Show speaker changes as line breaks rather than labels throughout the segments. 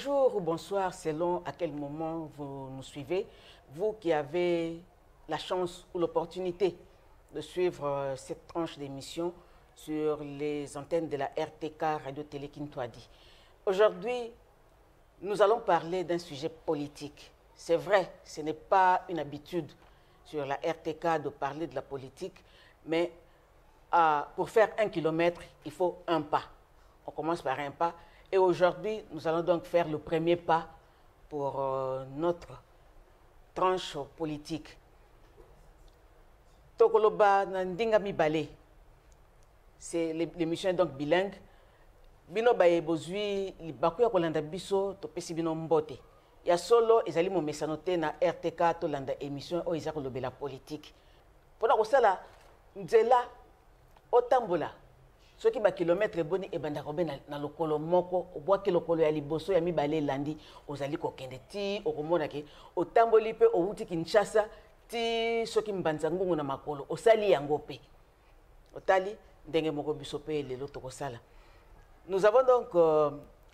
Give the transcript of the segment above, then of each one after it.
Bonjour ou bonsoir selon à quel moment vous nous suivez. Vous qui avez la chance ou l'opportunité de suivre cette tranche d'émission sur les antennes de la RTK Radio-Télé Kintwadi. Aujourd'hui, nous allons parler d'un sujet politique. C'est vrai, ce n'est pas une habitude sur la RTK de parler de la politique, mais pour faire 1 kilomètre, il faut un pas. On commence par un pas. Et aujourd'hui, nous allons donc faire le premier pas pour notre tranche politique. Tokoloba Nandinga Mibale, c'est l'émission donc bilingue. Bino baye bozui libakuya kolanda biso to pesi bino mbote. Ya solo ezali mo mesanote na RTK to landa émission o ezako lobela politique. Pona ko sala nzela otambola. Soki ba kilomètre boni e banda kobe na lokolo moko obwaki lokolo ya liboso ya mibale landi ozali kokende ti okomona ke otamboli pe outi Kinshasa ti soki mbanza ngungu na makolo osali yango pe otali ndenge moko biso pe lelo tokosala. Nous avons donc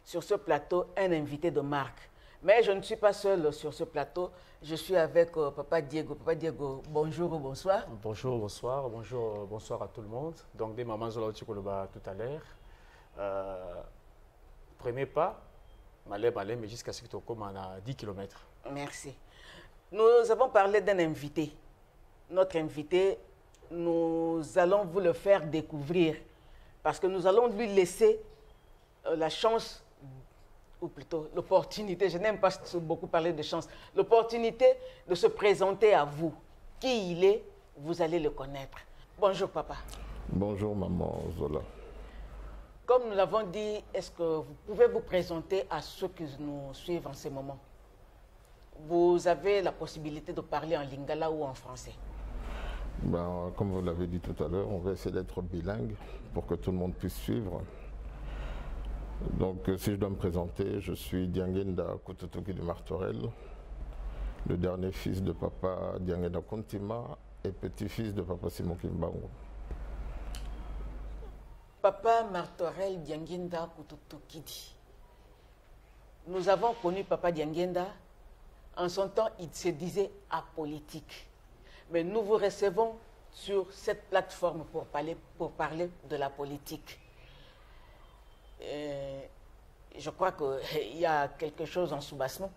sur ce plateau un invité de marque. Mais je ne suis pas seul sur ce plateau. Je suis avec Papa Diego. Papa Diego, bonjour ou bonsoir.
Bonjour, bonsoir. Bonjour, bonsoir à tout le monde. Donc, des mamans Zola Tikoloba tout à l'heure. Premier pas, malé, mais jusqu'à ce que tu commences à 10 km.
Merci. Nous avons parlé d'un invité. Notre invité, nous allons vous le faire découvrir. Parce que nous allons lui laisser la chance, ou plutôt l'opportunité, je n'aime pas beaucoup parler de chance, l'opportunité de se présenter à vous. Qui il est, vous allez le connaître. Bonjour papa.
Bonjour maman Zola.
Comme nous l'avons dit, est-ce que vous pouvez vous présenter à ceux qui nous suivent en ce moment? Vous avez la possibilité de parler en lingala ou en français?
Ben, comme vous l'avez dit tout à l'heure, on va essayer d'être bilingue pour que tout le monde puisse suivre. Donc, si je dois me présenter, je suis Diangenda Kututuki de Martorell, le dernier fils de papa Diangenda Kontima et petit-fils de papa Simon Kimbango.
Papa Martorell Diangenda Kututuki. Nous avons connu papa Diangenda. En son temps, il se disait apolitique. Mais nous vous recevons sur cette plateforme pour parler de la politique. Je crois qu'il y a quelque chose en soubassement.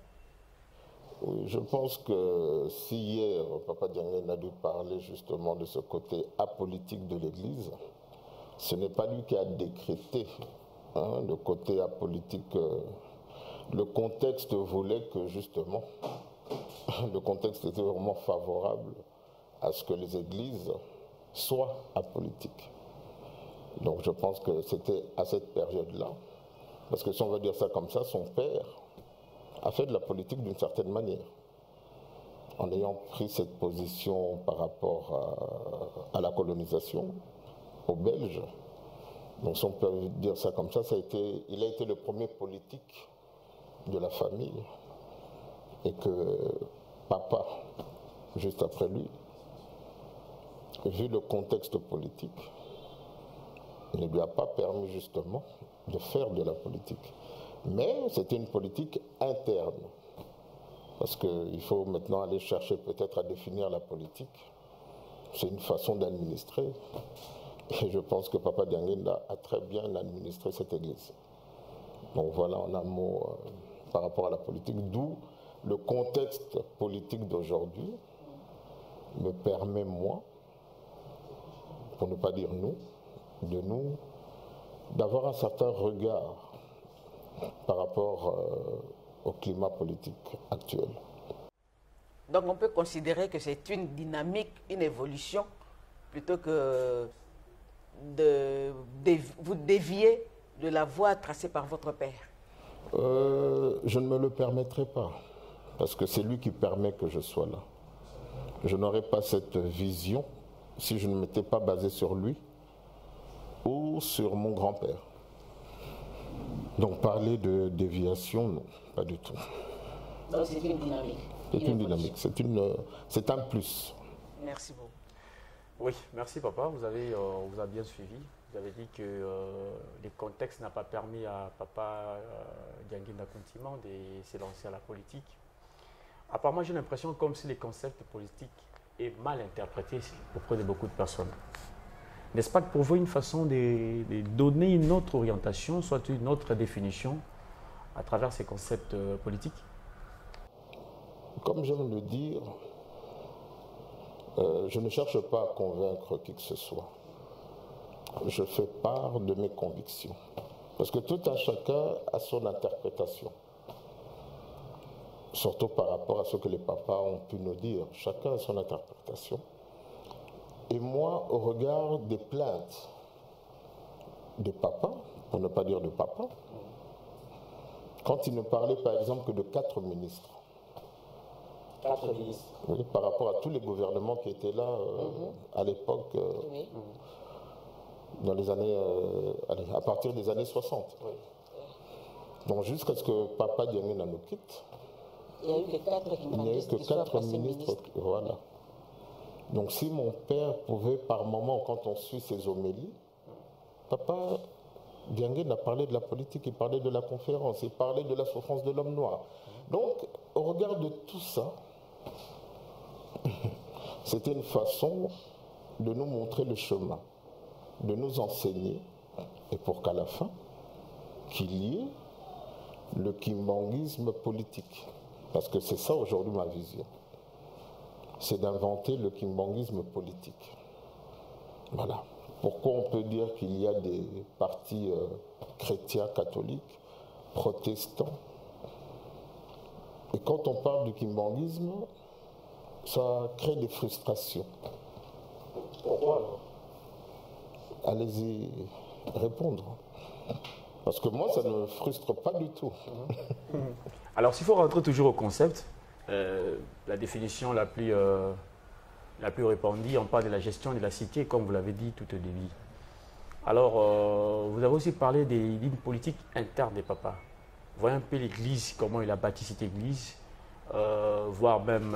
Oui, je pense que si hier, Papa Diangenda a dû parler justement de ce côté apolitique de l'Église, ce n'est pas lui qui a décrété le côté apolitique. Le contexte voulait que justement, le contexte était vraiment favorable à ce que les églises soient apolitiques. Donc je pense que c'était à cette période-là, parce que si on veut dire ça comme ça, son père a fait de la politique d'une certaine manière, en ayant pris cette position par rapport à la colonisation aux Belges. Donc si on peut dire ça comme ça, il a été le premier politique de la famille, et que papa, juste après lui, vu le contexte politique, ne lui a pas permis justement de faire de la politique. Mais c'était une politique interne. Parce qu'il faut maintenant aller chercher peut-être à définir la politique. C'est une façon d'administrer. Et je pense que Papa Diangenda a très bien administré cette église. Donc voilà en un mot par rapport à la politique, d'où le contexte politique d'aujourd'hui me permet, moi, pour ne pas dire nous, d'avoir un certain regard par rapport au climat politique actuel.
Donc on peut considérer que c'est une dynamique, une évolution, plutôt que de vous dévier de la voie tracée par votre père.
Je ne me le permettrai pas, parce que c'est lui qui permet que je sois là. Je n'aurais pas cette vision si je ne m'étais pas basé sur lui ou sur mon grand-père. Donc parler de déviation, non, pas du tout.
Donc c'est une dynamique.
C'est une dynamique, c'est un plus.
Merci beaucoup.
Oui, merci papa, vous avez bien suivi. Vous avez dit que le contexte n'a pas permis à papa Diangué Ndakontima de s'élancer à la politique. Apparemment, j'ai l'impression comme si le concept politique est mal interprété auprès de beaucoup de personnes. N'est-ce pas pour vous une façon de donner une autre orientation, soit une autre définition à travers ces concepts politiques?
Comme je viens de le dire, je ne cherche pas à convaincre qui que ce soit. Je fais part de mes convictions. Parce que tout un chacun a son interprétation. Surtout par rapport à ce que les papas ont pu nous dire. Chacun a son interprétation. Et moi, au regard des plaintes de papa, pour ne pas dire de papa, quand il ne parlait par exemple que de 4 ministres,
4 ministres.
Oui, par rapport à tous les gouvernements qui étaient là à l'époque,
Oui.
dans les années, à partir des années 60.
Oui.
Donc jusqu'à ce que papa Diangué nous quitte,
Il n'y a eu que 4
il n'y a eu que 4 ministres. Voilà. Donc si mon père pouvait par moment, quand on suit ses homélies, papa Diangué n'a parlé de la politique, il parlait de la conférence, il parlait de la souffrance de l'homme noir. Donc au regard de tout ça, c'était une façon de nous montrer le chemin, de nous enseigner, et pour qu'à la fin, qu'il y ait le kimbanguisme politique. Parce que c'est ça aujourd'hui ma vision. C'est d'inventer le kimbanguisme politique. Voilà. Pourquoi on peut dire qu'il y a des partis chrétiens, catholiques, protestants. Et quand on parle du kimbanguisme, ça crée des frustrations.
Pourquoi alors?
Allez-y répondre. Parce que moi, ça ne me frustre pas du tout.
Alors, s'il faut rentrer toujours au concept, la définition la plus répandue, on parle de la gestion de la cité, comme vous l'avez dit tout au début. Alors, vous avez aussi parlé d'une politique interne des papas. Voyez un peu l'Église, comment il a bâti cette Église, voire même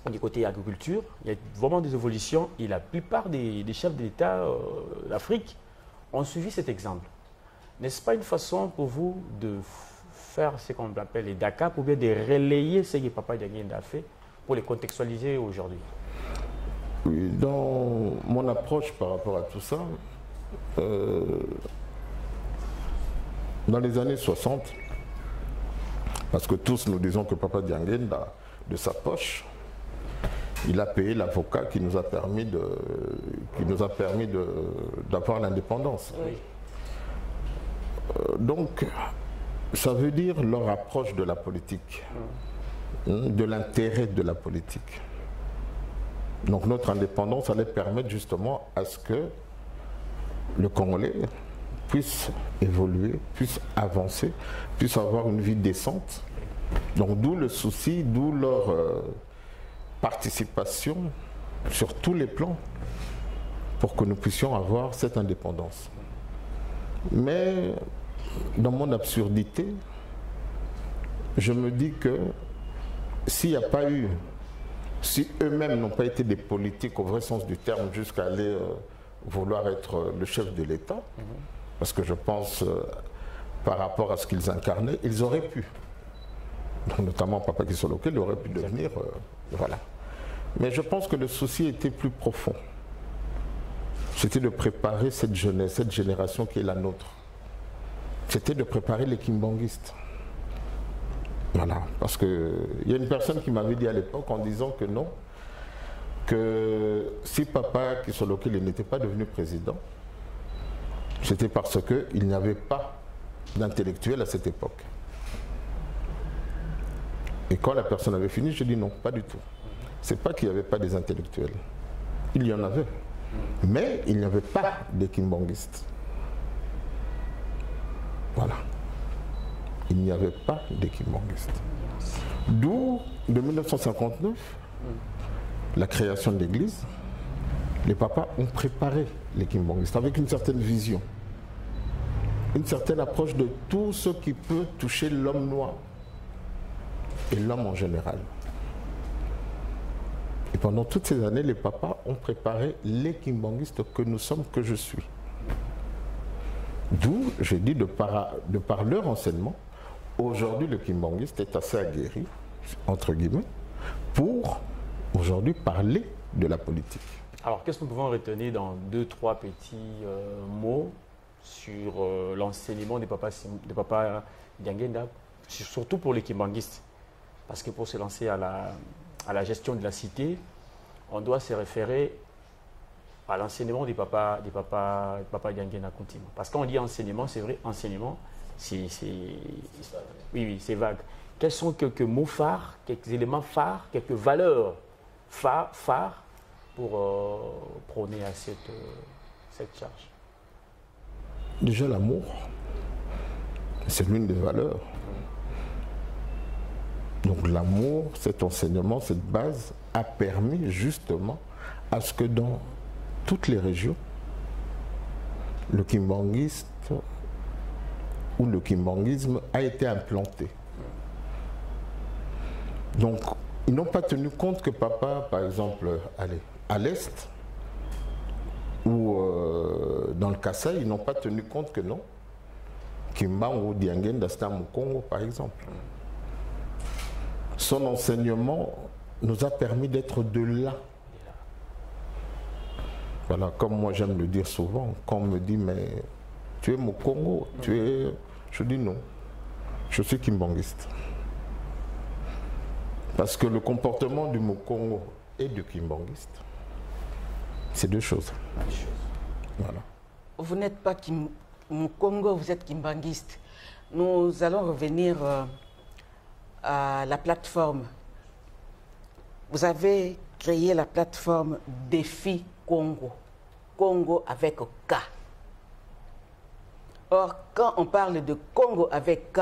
du côté agriculture. Il y a vraiment des évolutions et la plupart des chefs d'État d'Afrique ont suivi cet exemple. N'est-ce pas une façon pour vous de faire ce qu'on appelle les DACA, pour bien de relayer ce que papa Diangué a fait pour les contextualiser aujourd'hui?
Oui, dans mon approche par rapport à tout ça, dans les années 60, parce que tous nous disons que papa Diangué, de sa poche, il a payé l'avocat qui nous a permis d'avoir l'indépendance.
Oui.
Donc, ça veut dire leur approche de la politique, de l'intérêt de la politique. Donc notre indépendance allait permettre justement à ce que le Congolais puisse évoluer, puisse avancer, puisse avoir une vie décente. Donc d'où le souci, d'où leur participation sur tous les plans pour que nous puissions avoir cette indépendance. Mais dans mon absurdité, je me dis que s'il n'y a pas eu, si eux-mêmes n'ont pas été des politiques au vrai sens du terme jusqu'à aller vouloir être le chef de l'État, parce que je pense par rapport à ce qu'ils incarnaient, ils auraient pu. Donc, notamment Papa Kisoloke, il aurait pu devenir, voilà. Mais je pense que le souci était plus profond. C'était de préparer cette jeunesse, cette génération qui est la nôtre. C'était de préparer les kimbanguistes. Voilà, parce qu'il y a une personne qui m'avait dit à l'époque en disant que non, que si Papa Kisoloke n'était pas devenu président, c'était parce qu'il n'y avait pas d'intellectuel à cette époque. Et quand la personne avait fini, je dis non, pas du tout. C'est pas qu'il n'y avait pas des intellectuels. Il y en avait. Mais il n'y avait pas de kimbanguistes. Voilà. Il n'y avait pas de kimbanguistes. D'où, de 1959, la création de l'église, les papas ont préparé les kimbanguistes avec une certaine vision, une certaine approche de tout ce qui peut toucher l'homme noir et l'homme en général. Et pendant toutes ces années, les papas ont préparé les kimbanguistes que nous sommes, que je suis. D'où, j'ai dit, de par leur enseignement, aujourd'hui le kimbanguiste est assez aguerri, entre guillemets, pour aujourd'hui parler de la politique.
Alors, qu'est-ce que nous pouvons retenir dans 2-3 petits mots sur l'enseignement des papas Dianguenda, surtout pour les kimbanguistes? Parce que pour se lancer à la gestion de la cité, on doit se référer à l'enseignement des papas Dianguenda continue. Parce qu'on dit enseignement, c'est vrai, enseignement, c'est vague. Quels sont quelques mots phares, quelques éléments phares, quelques valeurs phares pour prôner à cette charge?
Déjà l'amour, c'est l'une des valeurs. Donc l'amour, cet enseignement, cette base a permis justement à ce que dans toutes les régions, le kimbanguiste ou le kimbanguisme a été implanté. Donc ils n'ont pas tenu compte que papa, par exemple, allez, à l'Est ou dans le Kassai, ils n'ont pas tenu compte que non, Kimbangu Dianguenda c'était au Congo, par exemple. Son enseignement nous a permis d'être de là. Voilà, comme moi j'aime le dire souvent, quand on me dit mais tu es au Congo, je dis non, je suis kimbanguiste. Parce que le comportement du Mokongo et du kimbanguiste, c'est deux choses. Voilà.
Vous n'êtes pas Mokongo, vous êtes kimbanguiste. Nous allons revenir à la plateforme. Vous avez créé la plateforme Défi Congo. Congo avec K. Or, quand on parle de Congo avec K,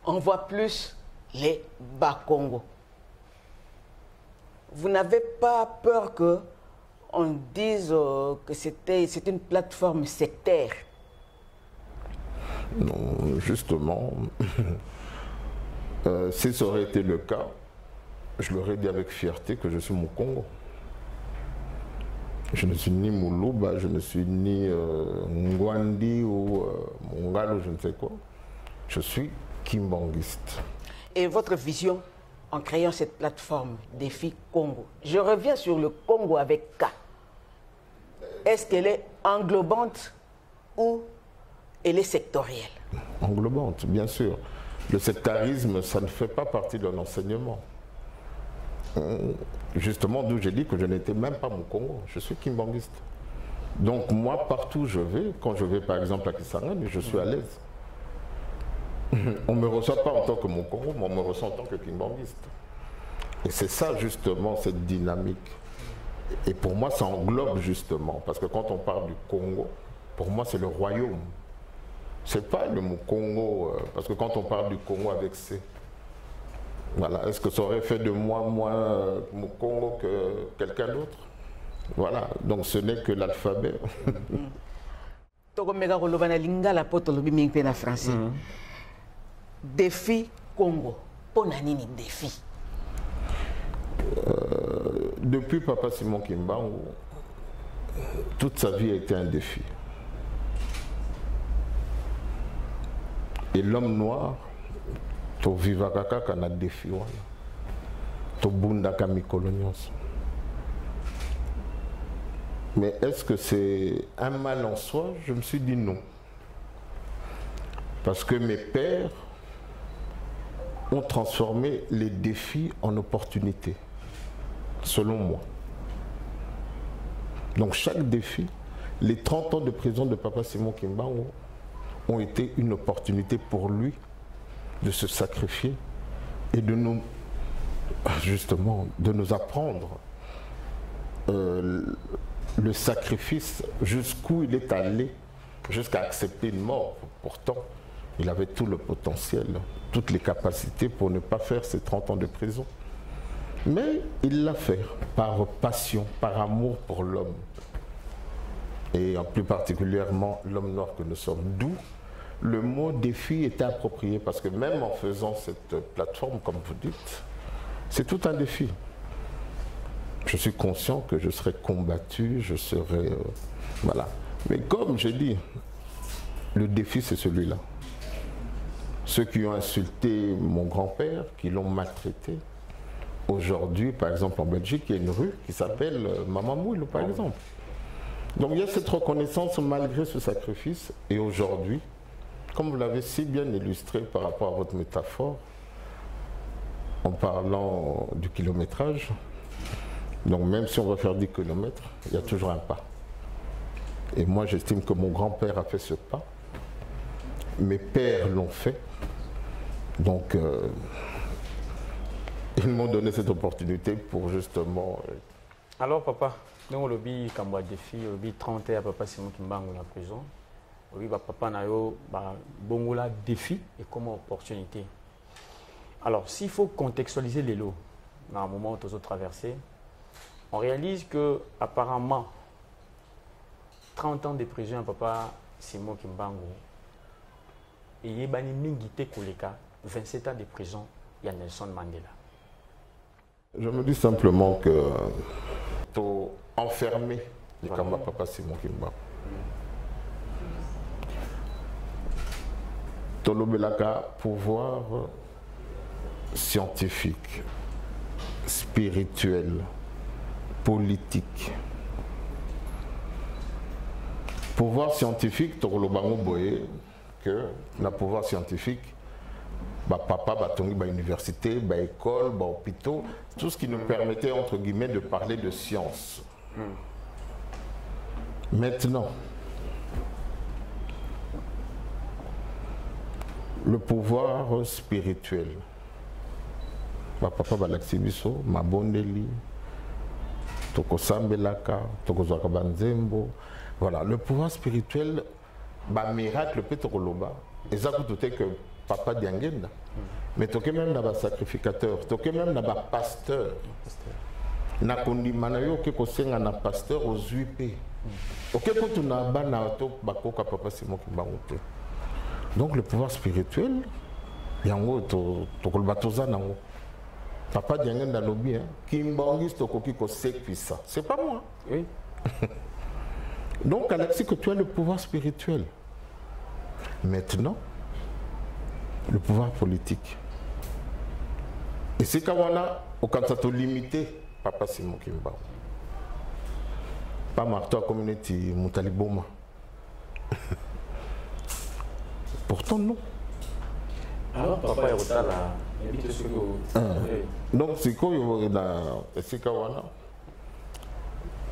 on voit plus les Bas-Congo. Vous n'avez pas peur qu'on dise que c'est une plateforme sectaire?
Non, justement, si ça aurait été le cas, je l'aurais dit avec fierté que je suis Mokongo. Je ne suis ni Moulouba, je ne suis ni Ngwandi ou Mongalo, je ne sais quoi. Je suis kimbanguiste.
Et votre vision en créant cette plateforme Défi Congo? Je reviens sur le Congo avec K. Est-ce qu'elle est englobante ou elle est sectorielle?
Englobante, bien sûr. Le sectarisme, ça ne fait pas partie de l'enseignement. Justement, d'où j'ai dit que je n'étais même pas Mokongo, je suis kimbanguiste. Donc moi, partout où je vais, quand je vais par exemple à Kisangani, je suis à l'aise. On ne me reçoit pas en tant que Mokongo, mais on me reçoit en tant que kimbanguiste. Et c'est ça justement, cette dynamique. Et pour moi, ça englobe justement, parce que quand on parle du Congo, pour moi c'est le royaume. C'est pas le Mokongo, parce que quand on parle du Congo avec C, voilà, est-ce que ça aurait fait de moi moins Mokongo que quelqu'un d'autre? Voilà, donc ce n'est que l'alphabet.
Défi Congo. Ponanini défi.
Depuis Papa Simon Kimbangu, toute sa vie a été un défi. Et l'homme noir, to vivakaka kana défi wana, to bundaka mikolo nyonso. Mais est-ce que c'est un mal en soi? Je me suis dit non. Parce que mes pères ont transformé les défis en opportunités, selon moi. Donc chaque défi, les 30 ans de prison de Papa Simon Kimbangu ont été une opportunité pour lui de se sacrifier et de nous, justement, de nous apprendre le sacrifice, jusqu'où il est allé, jusqu'à accepter une mort. Pourtant, il avait tout le potentiel, toutes les capacités pour ne pas faire ces 30 ans de prison. Mais il l'a fait par passion, par amour pour l'homme. Et en plus particulièrement l'homme noir que nous sommes. D'où le mot défi était approprié, parce que même en faisant cette plateforme, comme vous dites, c'est tout un défi. je suis conscient que je serai combattu, je serai... voilà. Mais comme je dis, le défi c'est celui-là. Ceux qui ont insulté mon grand-père, qui l'ont maltraité, aujourd'hui, par exemple en Belgique, il y a une rue qui s'appelle Maman Mouilou, par exemple. Donc il y a cette reconnaissance malgré ce sacrifice. Et aujourd'hui, comme vous l'avez si bien illustré par rapport à votre métaphore, en parlant du kilométrage, donc même si on va faire 10 km, il y a toujours un pas. Et moi j'estime que mon grand-père a fait ce pas, mes pères l'ont fait, donc ils m'ont donné cette opportunité pour justement...
Alors papa, nous lobby comme défi, lobby 30 ans papa Simon Kimbangu dans la prison. Oui, papa na yo bongola défi et comme opportunité. Alors s'il faut contextualiser les lots, dans un moment où tous traversé, on réalise que apparemment 30 ans de prison à papa Simon Kimbangu et yebani mingite koleka 27 ans de prison il y a Nelson Mandela.
Je me dis simplement que pour enfermer les Kamba papa Simon Kimbangu. Tolobelaka, pouvoir scientifique, spirituel, politique. Pouvoir scientifique, Tolobango Boye, que le pouvoir scientifique, papa, batongi, université, école, hôpitaux, tout ce qui nous permettait, entre guillemets, de parler de science. Maintenant, le pouvoir spirituel. Papa Balaxibiso, Mabondeli, Tokosambelaka, Tokozakabanzembo. Voilà, le pouvoir spirituel, miracle Petroloba. Et ça tout est que Papa Diangenda. Mais toke même dans sacrificateur, toke même dans pasteur. Na kondi manayo ke kosenga na pasteur aux UP. Ok, quand on a banato bakoka Papa Simon Kimbangu. Donc le pouvoir spirituel, yango tokolbatoza nango. Papa Diangenda lobby, Kimbangis tokoki ko puissant. C'est pas moi.
Oui.
Donc Alexis, que tu as le pouvoir spirituel. Maintenant, le pouvoir politique. Et c'est quand on a au Kansato limité, Papa Simon Kimbangu. Pas Marteau Community Moutaliboma. Pourtant, non.
Alors, papa est
donc, c'est quoi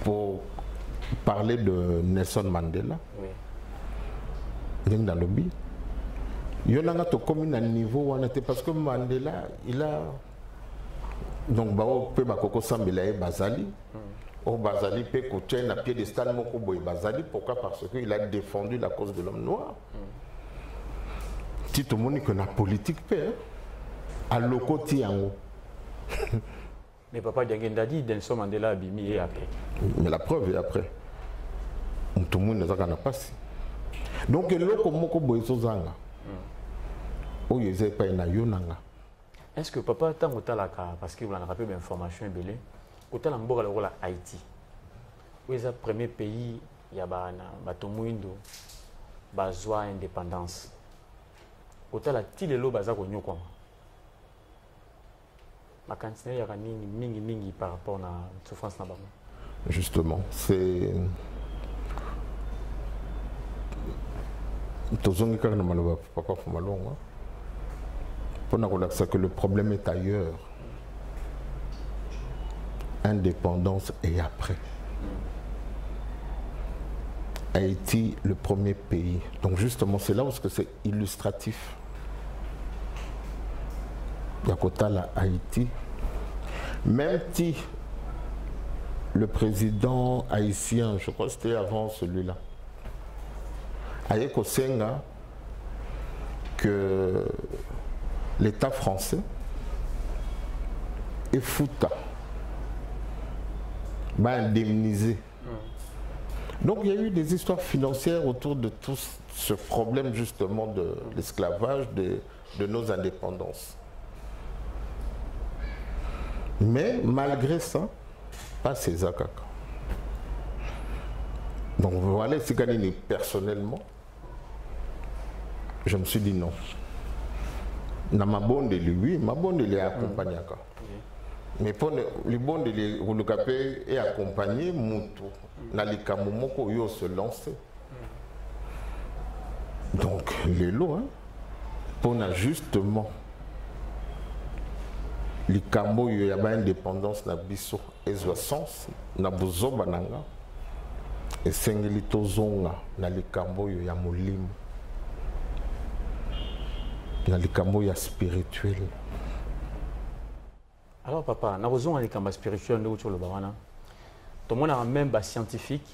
pour parler de Nelson Mandela, dans le lobby, il y a un commune à niveau parce que Mandela, il a donc Bazali, au Bazali peut coacher un piédestal Bazali, pourquoi? Parce qu'il a défendu la cause de l'homme noir. Si tout le monde connaît la politique, à l'ocoti en haut.
Mais papa Diangenda dit Nelson Mandela a bimi et après.
Mais la preuve est après. Tout le monde ne sait pas passé. Donc, le loko boiso zanga.
Est-ce que papa tant parce que vous en rappelez l'information belé, autant en Boga le Haïti. Où est le premier pays il y a Batomuindo bazwa indépendance. Autant la tilelo baza ko nyoko. Ma quantité ya mingi par rapport à la souffrance na bama.
Justement, c'est tozongi kaka na maloba papa Fumalonga. Pour que le problème est ailleurs. Indépendance et après. Haïti, le premier pays. Donc justement, c'est là où c'est illustratif. Yakota la Haïti. Même si le président haïtien, je crois que c'était avant celui-là, Ayeko Senga, que l'État français est fouta, va indemniser. Donc il y a eu des histoires financières autour de tout ce problème justement de l'esclavage, de nos indépendances. Mais malgré ça, pas César Kaka. Donc voilà, personnellement, je me suis dit non. Na mabonde lui, mabonde les accompagné. Mais pour les bondes les rouloucapé et accompagner Moutou, na les kamomoko yo se lancer. Donc les lots, hein, pour justement les camo il y a une indépendance na biso et sens na bozoba nanga et sengeli tozonga na les camo il y a molimo na les camo ya spirituel.
Alors papa, na besoin les camo spirituel de sur le bawana. Tout le monde a même bas scientifique.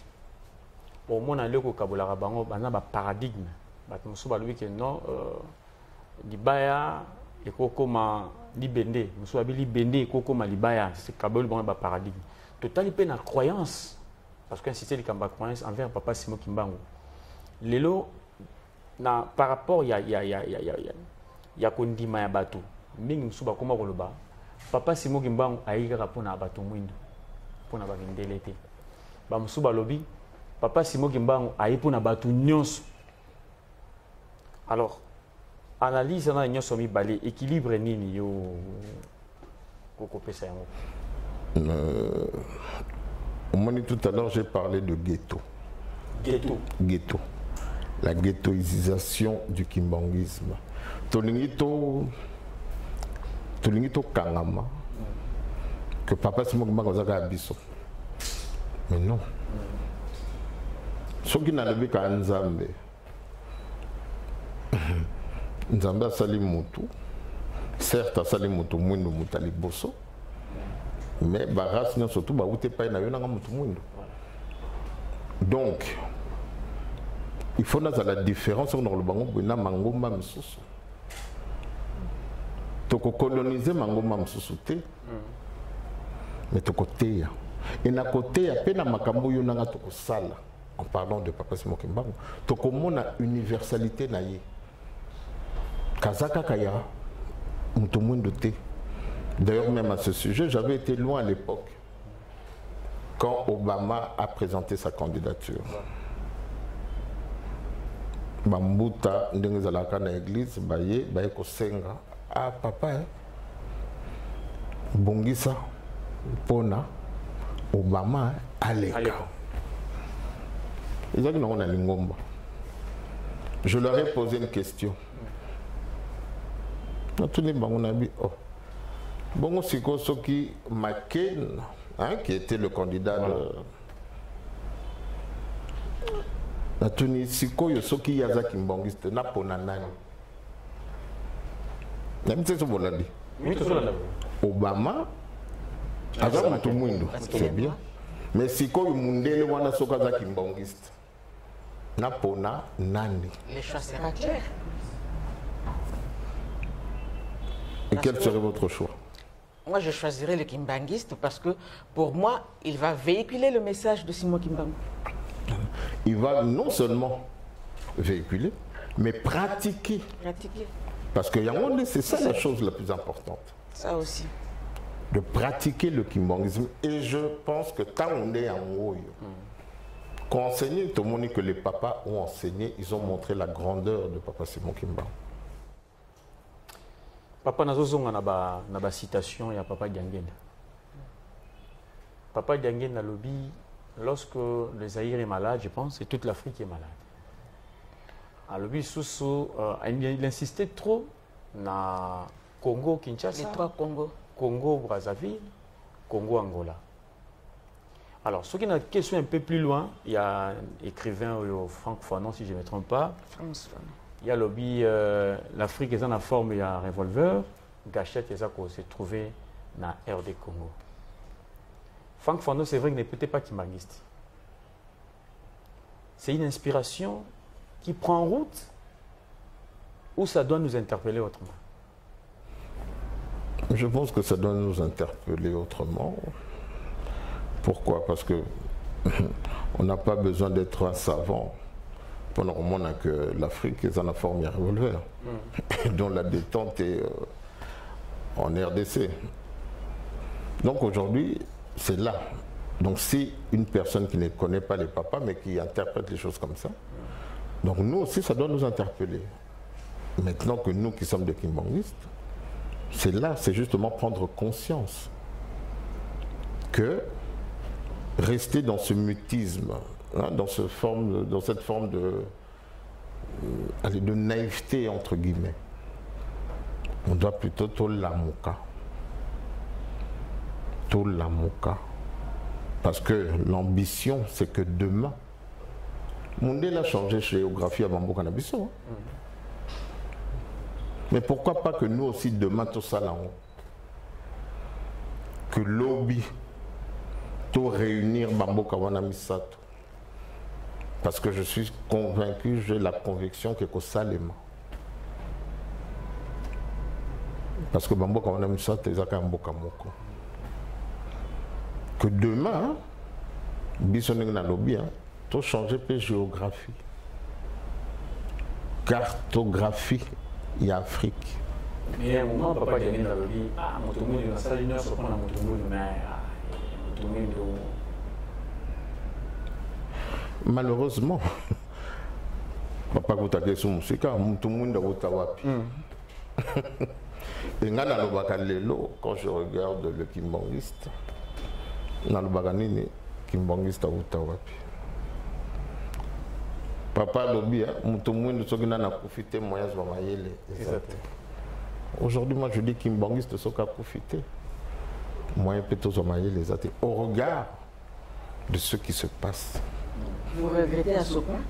Au moins na le ko kabola bango bana ba paradigme. Ba musu ba lui que non libaya et kokoma libende, musu abi libende koko ma libaya, c'est kabol bon ba paradigme. Total il na croyance parce qu'un système de kamba croyance envers papa Simon Kimbangu. Lelo na par rapport ya kondima ya bato. Mingi musu ba koma koloba. Papa Simon Kimbangu aïga pona bato mwindo. Pona ba vindelete. Ba musu ba lobi papa Simon Kimbangu aïe pona bato nyonso. Alors analyse na nyonso mi balé équilibre nini yo koko pesa yango.
Tout à l'heure j'ai parlé de ghetto. Ghetto. La ghettoisation du kimbanguisme. Tolingito Kangama que papa Simon Kimbangu zaka abiso. Mais non. Ce qui n'a pas été Nzambe. Nzambe a sali mutu. Certes, a sali mutu mwindo mutali boso. Mais baras n'a surtout ba ute pa na yona mutu mwindo. Donc, il faut dans la différence entre le bango na mangomba msusu. Toko coloniser mangomba msusu te. Mais toko teya. Et na côté ya pena makambo yo nanga toko sala. En parlant de papa Simon Kimbangu, toko mona universalité na ye. Kazaka Kaya, Moutoumouindoté. D'ailleurs, même à ce sujet, j'avais été loin à l'époque, quand Obama a présenté sa candidature. Bambuta, Ndengezalaka na église, Baye Kosenga. Ah, papa, hein? Bongisa, Pona, Obama, Aleka. Ils ont dit non, on a l'ingomba. Je leur ai posé une question. Bon, c'est Soki McCain, hein, qui était le candidat de la Tunisie, Soki Yazaki Mbangiste, Naponanani. Obama, Azam tout le monde, c'est bien. Mais si quoi Mundele wana Sokazaki Mbangiste, Napona Nani.
Les choix sera clair.
Et quel serait votre choix?
Moi, je choisirais le Kimbanguiste parce que pour moi, il va véhiculer le message de Simon Kimbangu.
Il va non seulement véhiculer, mais pratiquer. Parce que c'est ça la chose la plus importante.
Ça aussi.
De pratiquer le kimbanguisme. Et je pense que tant on est en haut, quand on enseigne, tout le monde dit que les papas ont enseigné, ils ont montré la grandeur de papa Simon Kimbangu.
Papa nazozonga na ba citation ya papa Diangenda. Papa Diangenda lobby, lorsque le Zaïre est malade, je pense, et toute l'Afrique est malade. À lobby Soussou, il insistait trop na Congo Kinshasa.
Les trois Congos.
Congo Brazzaville, Congo Angola. Alors, ce qui est une question un peu plus loin, il y a un écrivain Franck Fanon, si je ne me trompe pas. Il y a lobby l'Afrique est en forme, il y a un revolver, gâchette, il y a se trouvé dans RD Congo. Franck Fanon, c'est vrai qu'il n'est peut-être pas kimbanguiste. C'est une inspiration qui prend en route ou ça doit nous interpeller autrement?
Je pense que ça doit nous interpeller autrement. Pourquoi? Parce que on n'a pas besoin d'être un savant. Pendant le moment que l'Afrique est en forme de revolver, dont la détente est en RDC. Donc aujourd'hui, c'est là. Donc c'est une personne qui ne connaît pas les papas, mais qui interprète les choses comme ça. Donc nous aussi, ça doit nous interpeller. Maintenant que nous qui sommes des kimbanguistes, c'est là, c'est justement prendre conscience que rester dans ce mutisme, hein, dans cette forme de naïveté, entre guillemets, on doit plutôt tout l'amoka. Tout l'amoka. Parce que l'ambition, c'est que demain, Mundele a changé géographie à Bambo Canabiso. Hein. Mais pourquoi pas que nous aussi, demain, tout ça là, que lobby, tout réunir Bambo Kawana Misato. Parce que je suis convaincu, j'ai la conviction que c'est ça les mains. Parce que Bambo Kawana Misato, c'est un Mboka Moko. Que demain, Bissoning na lobby, tout changer de géographie. Cartographie, il y a Afrique.
Mais à un moment, papa Diané na lobby, ah, mon tourmé de la salle d'union, se prend à mon tourmé de mer, mon tourmé de...
Malheureusement, papa Goutake sous Moussika, tout le monde a Outawapi. Et quand je regarde le kimbanguiste, dans le baganini, kimbanguiste à Outawapi. Papa Lobi, tout le monde a profité moyens de mailler. Aujourd'hui, moi je dis kimbanguiste a profité. Moyens plutôt de mailler les athées. Au regard de ce qui se passe.
Vous regrettez à ce point?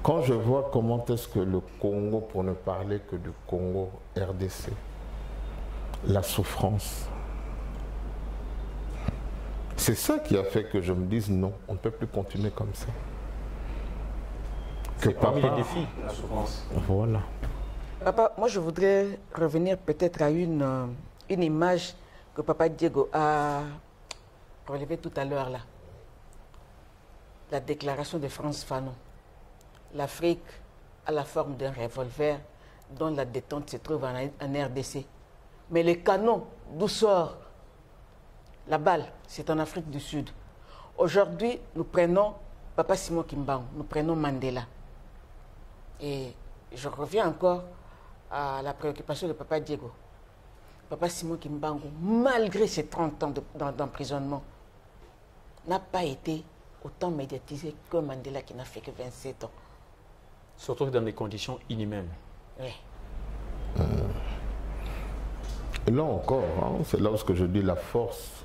Quand je vois comment est-ce que le Congo, pour ne parler que du Congo RDC, la souffrance, c'est ça qui a fait que je me dise non, on ne peut plus continuer comme ça.
C'est parmi les défis, la souffrance.
Voilà.
Papa, moi je voudrais revenir peut-être à une image que Papa Diego a relevée tout à l'heure là. La déclaration de Frantz Fanon. L'Afrique a la forme d'un revolver dont la détente se trouve en RDC. Mais le canon d'où sort la balle, c'est en Afrique du Sud. Aujourd'hui, nous prenons Papa Simon Kimbangu, nous prenons Mandela. Et je reviens encore à la préoccupation de Papa Diego. Papa Simon Kimbangu, malgré ses 30 ans d'emprisonnement, n'a pas été autant médiatisé que Mandela qui n'a fait que 27 ans.
Surtout dans des conditions inhumaines.
Oui.
Et là encore, hein, c'est là où je dis la force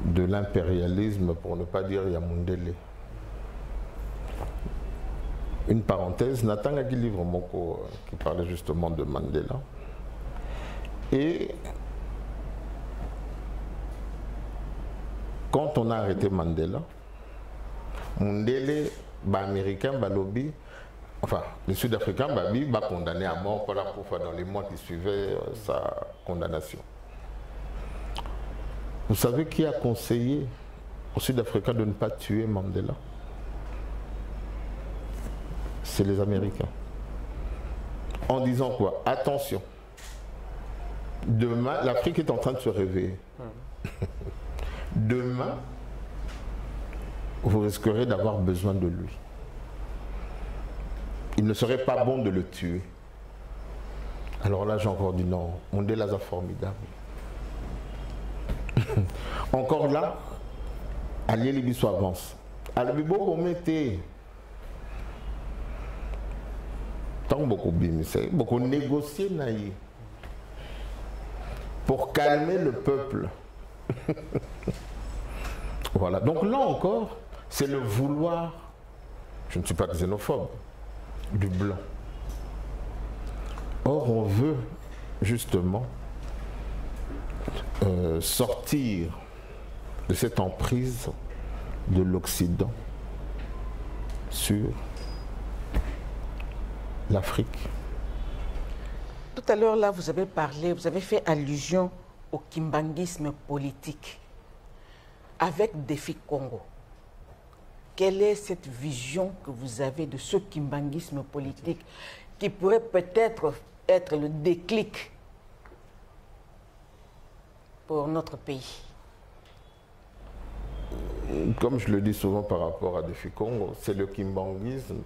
de l'impérialisme, pour ne pas dire Yamundele. Une parenthèse, Nathan Gagi livre Moko qui parlait justement de Mandela. Et quand on a arrêté Mandela, Mundele, américain, lobby, enfin, les Sud-Africains, va condamné à mort dans les mois qui suivaient sa condamnation. Vous savez qui a conseillé aux Sud-Africains de ne pas tuer Mandela? C'est les Américains. En disant quoi? Attention, demain, l'Afrique est en train de se réveiller. Demain, vous risquerez d'avoir besoin de lui. Il ne serait pas bon de le tuer. Alors là, j'ai encore dit non. Mandela est formidable. Encore là, Alié Libiso avance. Alibibo, on mettait. Tant beaucoup bimisé, beaucoup négocié naïe. Pour calmer le peuple. Voilà. Donc là encore, c'est le vouloir, je ne suis pas xénophobe, du blanc. Or, on veut justement sortir de cette emprise de l'Occident sur l'Afrique.
Tout à l'heure, là, vous avez parlé, vous avez fait allusion au kimbanguisme politique avec Défi Congo. Quelle est cette vision que vous avez de ce kimbanguisme politique qui pourrait peut-être être le déclic pour notre pays?
Comme je le dis souvent par rapport à Défi Congo, c'est le kimbanguisme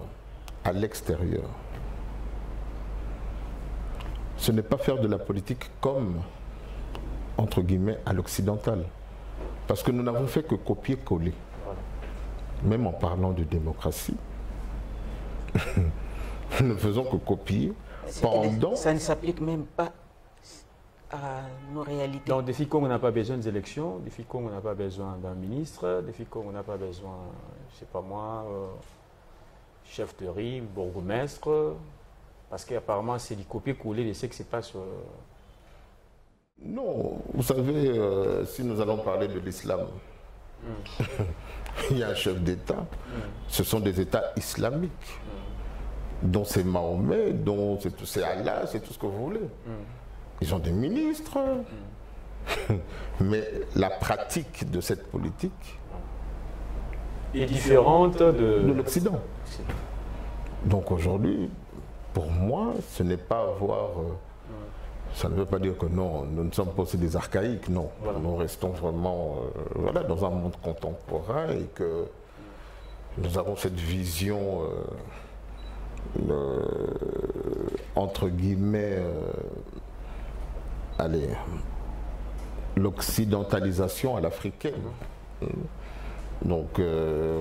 à l'extérieur. Ce n'est pas faire de la politique comme, entre guillemets, à l'occidental. Parce que nous n'avons fait que copier-coller. Même en parlant de démocratie, nous ne faisons que copier pendant...
Ça ne s'applique même pas à nos réalités.
Donc, Défi Congo n'a pas besoin des élections, Défi Congo n'a pas besoin d'un ministre, Défi Congo n'a pas besoin, je ne sais pas moi, chef de riz, bourgmestre, parce qu'apparemment c'est du copier-coller de ce qui se passe.
Non, vous savez, si nous allons parler de l'islam, il y a un chef d'État, ce sont des États islamiques, dont c'est Mahomet, dont c'est Allah, c'est tout ce que vous voulez. Ils ont des ministres, mais la pratique de cette politique
est différente
de l'Occident. Donc aujourd'hui, pour moi, ce n'est pas avoir... ça ne veut pas dire que non, nous ne sommes pas aussi des archaïques, non. Voilà. Nous restons vraiment voilà, dans un monde contemporain et que nous avons cette vision, entre guillemets, allez, l'occidentalisation à l'africaine. Donc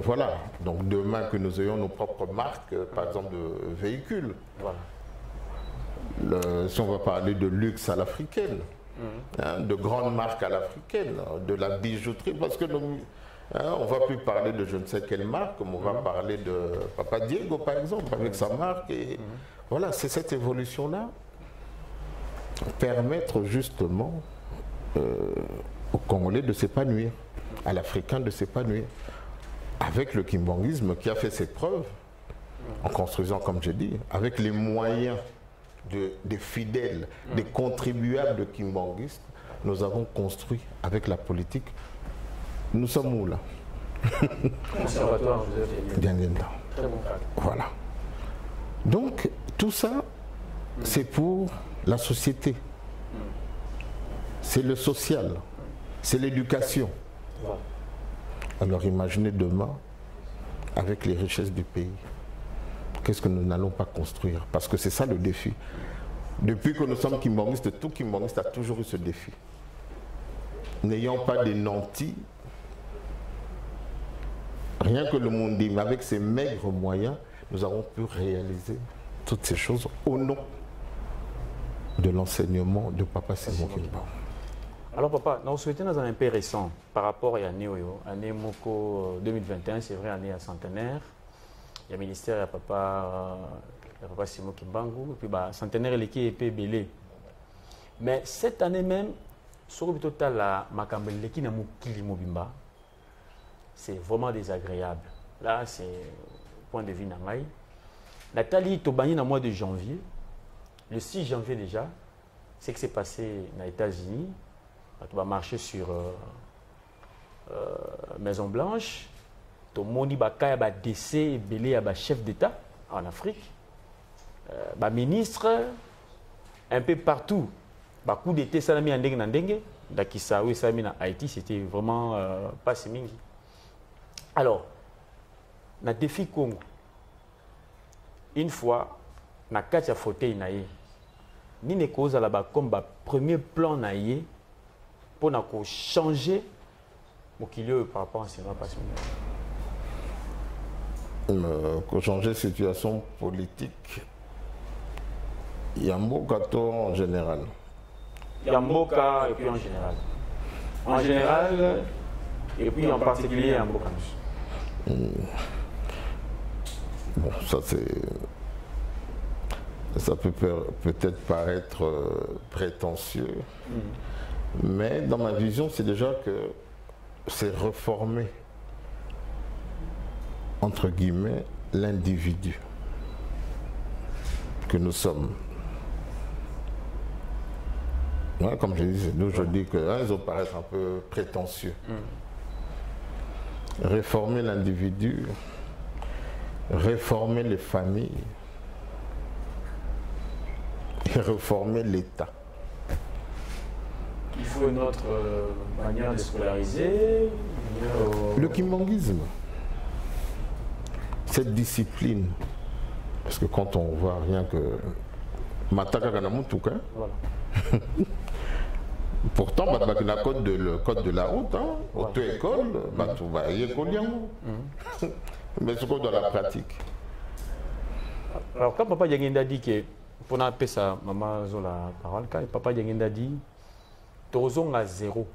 voilà, donc demain que nous ayons nos propres marques, par exemple de véhicules. Voilà. Si on va parler de luxe à l'africaine, de grandes marques à l'africaine, de la bijouterie, parce que on ne va plus parler de je ne sais quelle marque, mais on va parler de Papa Diego par exemple, avec sa marque. Et voilà, c'est cette évolution-là, permettre justement aux Congolais de s'épanouir, à l'Africain de s'épanouir, avec le kimbanguisme qui a fait ses preuves, en construisant, comme j'ai dit, avec les moyens des fidèles, des contribuables kimbanguistes, nous avons construit avec la politique. Nous sommes où là?
Conservatoire,
Très bon cadre. Voilà. Donc, tout ça, c'est pour la société. C'est le social. C'est l'éducation. Alors imaginez demain, avec les richesses du pays, qu'est-ce que nous n'allons pas construire? Parce que c'est ça le défi. Depuis que nous sommes kimbanguistes, tout kimbanguiste a toujours eu ce défi. N'ayant pas des nantis, rien que le monde dit, mais avec ces maigres moyens, nous avons pu réaliser toutes ces choses au nom de l'enseignement de Papa Simon Kimbangu.
Alors papa, nous souhaitons dans un peu récent par rapport à l'année Moko 2021, c'est vrai, année à centenaire. Il y a le ministère, il y a Papa Simon Kimbangu, et puis bah, centenaire l'équipe est peu belé. Mais cette année même, sur le total, la Makambel qui n'a mukili mobimba, c'est vraiment désagréable. Là, c'est point de vue nangai. La Tali Tobani dans le mois de janvier, le 6 janvier déjà, c'est que c'est passé aux États-Unis. Tu vas marcher sur Maison Blanche. Tu as décès et belé à chef d'État en Afrique. Ministre, un peu partout. Coup d'été, ça a mis en dengue. Dakisaoui, ça a mis en Haïti. C'était vraiment pas si mingi. Alors, na défi Congo, une fois, na katia fauteuil naïe, ni ne cause à la bas comme premier plan naïe pour changer mon kilo par rapport à ce qui va passer.
Pour changer la situation politique, il y a un mot gâteau en général.
Il y a un mot et puis en général. En général, et puis en particulier un mot.
Bon, ça c'est... Ça peut peut-être paraître prétentieux, mais dans ma vision, c'est déjà que c'est reformer, entre guillemets, l'individu que nous sommes. Ouais, comme je disais, nous je dis que ils ont paraître un peu prétentieux. Réformer l'individu, réformer les familles, et réformer l'État.
faut une autre manière de scolariser.
Le kimbanguisme, cette discipline, parce que quand on voit rien que Mataka Kanamutuka,
voilà.
Pourtant, le code de la route, auto-école, mais ce qu'on dans la pratique.
Alors, quand Papa Diangenda dit que, pour appeler ça, maman Zola parole, quand Papa Diangenda dit, Tozong à zéro.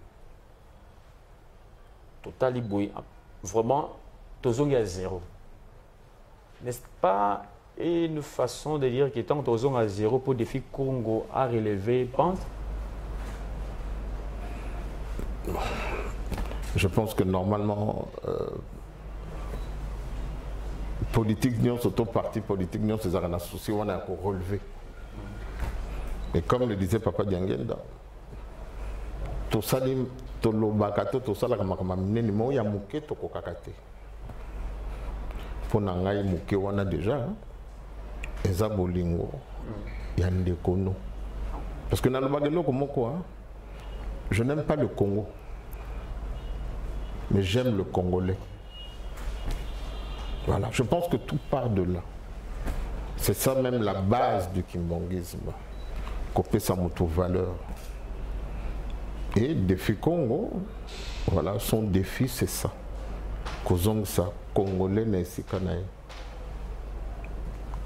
Total Iboué. Vraiment, Tozong à zéro. N'est-ce pas une façon de dire que tant Tozong à zéro pour le défi Congo à relever, pense?
Je pense que normalement, politique, surtout parti politique, c'est un associé, on a pour relever. Et comme le disait Papa Diangenda, tout ça, tout ça, il y a mouké, tout kokakate. Pour nangai mouké, on a déjà, Eza Bolingo, il y a des kono. Parce que dans le bagelo, comme quoi, je n'aime pas le Congo, mais j'aime le Congolais. Voilà, je pense que tout part de là. C'est ça même la base du kimbanguisme. Couper sa moto-valeur. Et défi Congo, voilà, son défi c'est ça. Kozong sa Congolais n'est sikanaï.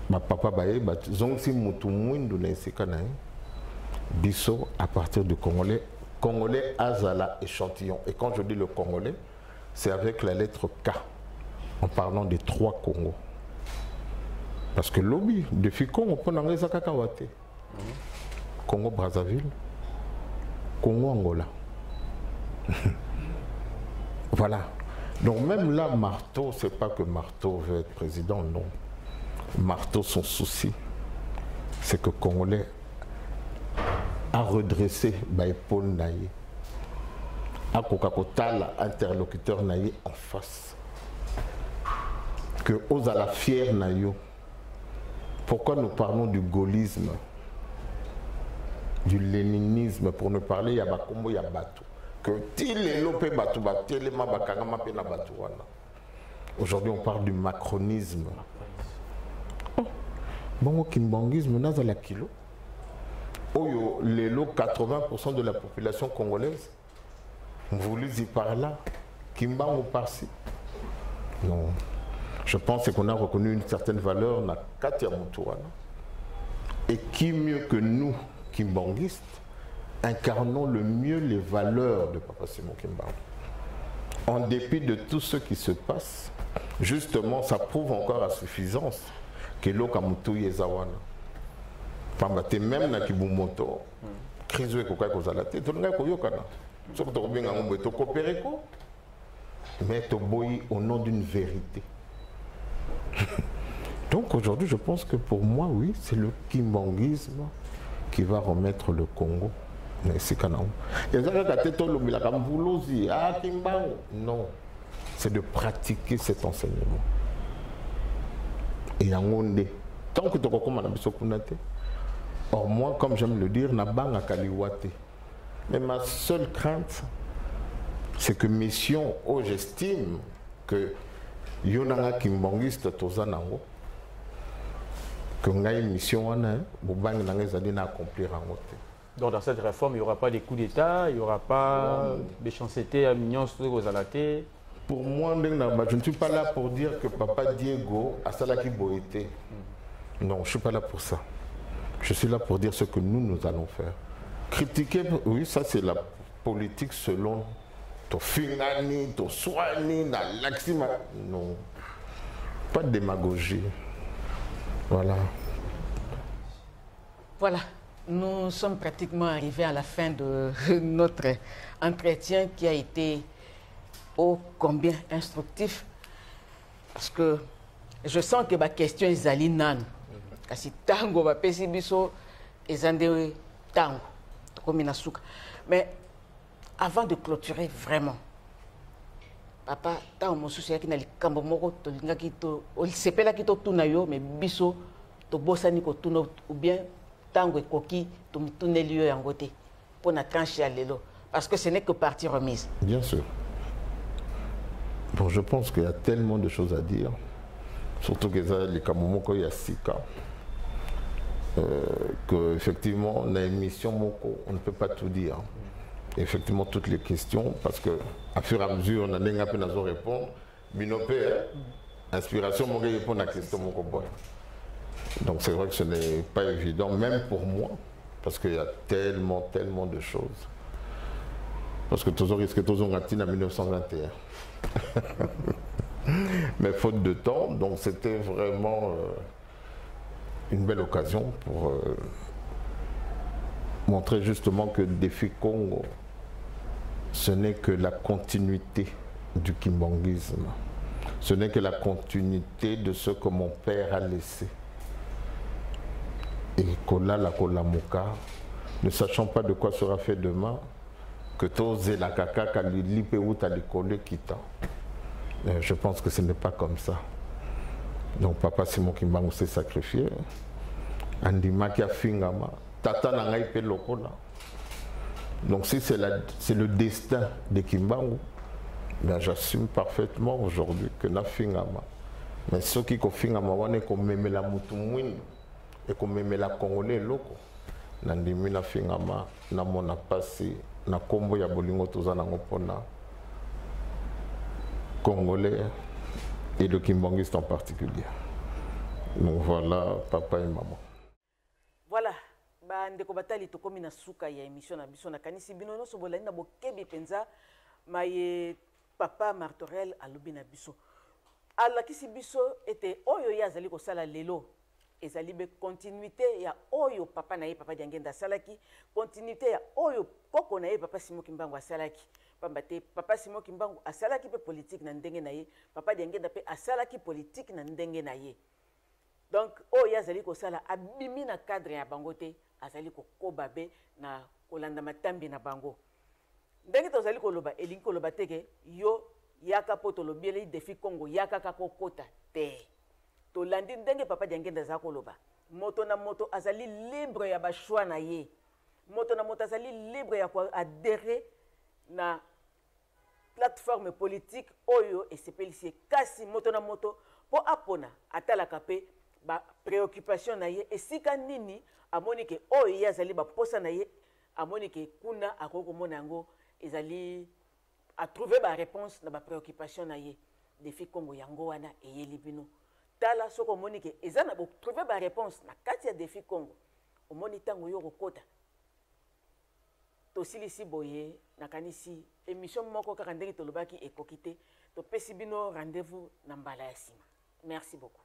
Ma papa baye, zong si moto mwindu n'est sikanaï. Bisso à partir du Congolais. Congolais Azala échantillon. Et quand je dis le Congolais, c'est avec la lettre K, en parlant des 3 Congos. Parce que lobby, depuis Congo, on peut en aller à Congo Brazzaville, Congo Angola. Voilà. Donc même là, Marteau, c'est pas que Marteau veut être président, non. Marteau, son souci, c'est que Congolais a redressé Paul Naye, à Coca-Cola, interlocuteur Naye en face. Que aux à la fière Nayo. Pourquoi nous parlons du gaullisme, du léninisme, pour ne parler, il y a Bakombo, il y a Batou. Que aujourd'hui, on parle du macronisme. Bon, au kimbanguisme, n'a la kilo. Les 80% de la population congolaise, vous lisez par là, Kimbango par-ci. Non. Je pense qu'on a reconnu une certaine valeur dans Katia Moutouana. Et qui mieux que nous, kimbanguistes, incarnons le mieux les valeurs de Papa Simon Kimbangu. En dépit de tout ce qui se passe, justement, ça prouve encore à suffisance que l'Okamoutou Yezawana. Même na Kibumoto, crise de Kouzalate, tout le monde koyokana. Sauf que tu as coopéré, mais tu as au nom d'une vérité. Donc aujourd'hui, je pense que pour moi, oui, c'est le kimbanguisme qui va remettre le Congo. Mais c'est non, c'est de pratiquer cet enseignement. Et tant que tu as or moi, comme j'aime le dire, Nabanga Kaliwate. Mais ma seule crainte, c'est que mission, j'estime que Yonanga Kimbangiste Tozanango, que ngai mission wana, Boubangi Nangezadina accomplir en côté.
Donc dans cette réforme, il n'y aura pas des coups d'État, il n'y aura pas des chancetés à Mignon aux Alaté.
Pour moi, je ne suis pas là pour dire que Papa Diego a Salaki Boété. Non, je ne suis pas là pour ça. Je suis là pour dire ce que nous allons faire. Critiquer, oui, ça c'est la politique selon ton finani, ton soigni, l'axima. Non, pas de démagogie. Voilà.
Voilà, nous sommes pratiquement arrivés à la fin de notre entretien qui a été ô combien instructif. Parce que je sens que ma question est Zalinan. Kasi tango ba pesi biso ezande tango comme inasuka. Mais avant de clôturer vraiment, papa tango mosusu yaki na likambo moko to lingaki to sepela ki to tuna yo mais biso to bosani ko tuna ou bien tango ekoki to mutuneli yo yango te pona tranche ya lelo Parce que ce n'est que partie remise.
Bien sûr. Bon, je pense qu'il y a tellement de choses à dire. Surtout que les Kamomoko, il y a 6 cas. Qu'effectivement, dans l'émission Moko, on ne peut pas tout dire. Effectivement, toutes les questions, parce qu'à fur et à mesure, on a des gens qui répondent. Binopé, inspiration, on répond à la question Moko. Donc c'est vrai que ce n'est pas évident, même pour moi, parce qu'il y a tellement de choses. Parce que toujours risque toujours raté en 1921. Mais faute de temps, donc c'était vraiment une belle occasion pour montrer justement que Défi Congo, ce n'est que la continuité du kimbanguisme. Ce n'est que la continuité de ce que mon père a laissé. Et Kola la Kolamuka, ne sachant pas de quoi sera fait demain, que tous la kaka kalilipe ou talikole kita. Je pense que ce n'est pas comme ça. Donc papa Simon Kimbangu s'est sacrifié. Andima qui a fingama, tata nangai pe lokola. Donc si c'est le destin de Kimbangu, ben j'assume parfaitement aujourd'hui que na fingama. Mais ceux qui ko fingama wane ko meme la mutumwini et ko meme la congolais loko. Nandimi na fingama na mona pasi na kombo ya bolingo tozana ngopona congolais et le kimbanguiste en particulier. Donc voilà papa et maman.
Voilà. Ndeko batali tokomi na suka ya émission na biso na kanisi bino nyonso bolani na bokebi penza maye papa Martorel alobi na biso. Alakisi biso ete oyo ya azali kosala lelo ezali be continuité ya oyo papa na ye papa Diangenda salaki, continuité ya oyo koko na ye papa Simon Kimbangu asalaki. Pambate papa Simon Kimbangu asalaki pe politique na ndenge na ye, papa Diangenda pe asalaki politique na ndenge na ye. Donc oyo azali kosala abimi na cadre ya bango te, azali kokoba be na kolanda matambi na bango. Ndenge tozali koloba elingi koloba teke yo yaka po tolobeli Défi Congo yaka kakokota te. Tolandi ndenge papa Diangenda za koloba. Moto na moto azali libre ya ba choix na ye. Moto na moto azali libre ya ko adhérer na plateforme politique oyo esepelisi kasi moto na moto po apona atalaka pe ba préoccupation na ye esika nini amoni ke oyo ya azali ba posa na ye amoni ke kuna akoko mona yango ezali a trouver ba réponse na ba préoccupation na ye. Défi Congo yango wana eyeli bino. Tala soko moni ke ezana bo trouver ba réponse na kati ya Défi Congo. Omoni tango yo kokota. Tosilisi boye nakanisi émission moko kaka ndenge tolobaki ekokite. Topesi bino rendez-vous na mbala ya sima. Merci beaucoup.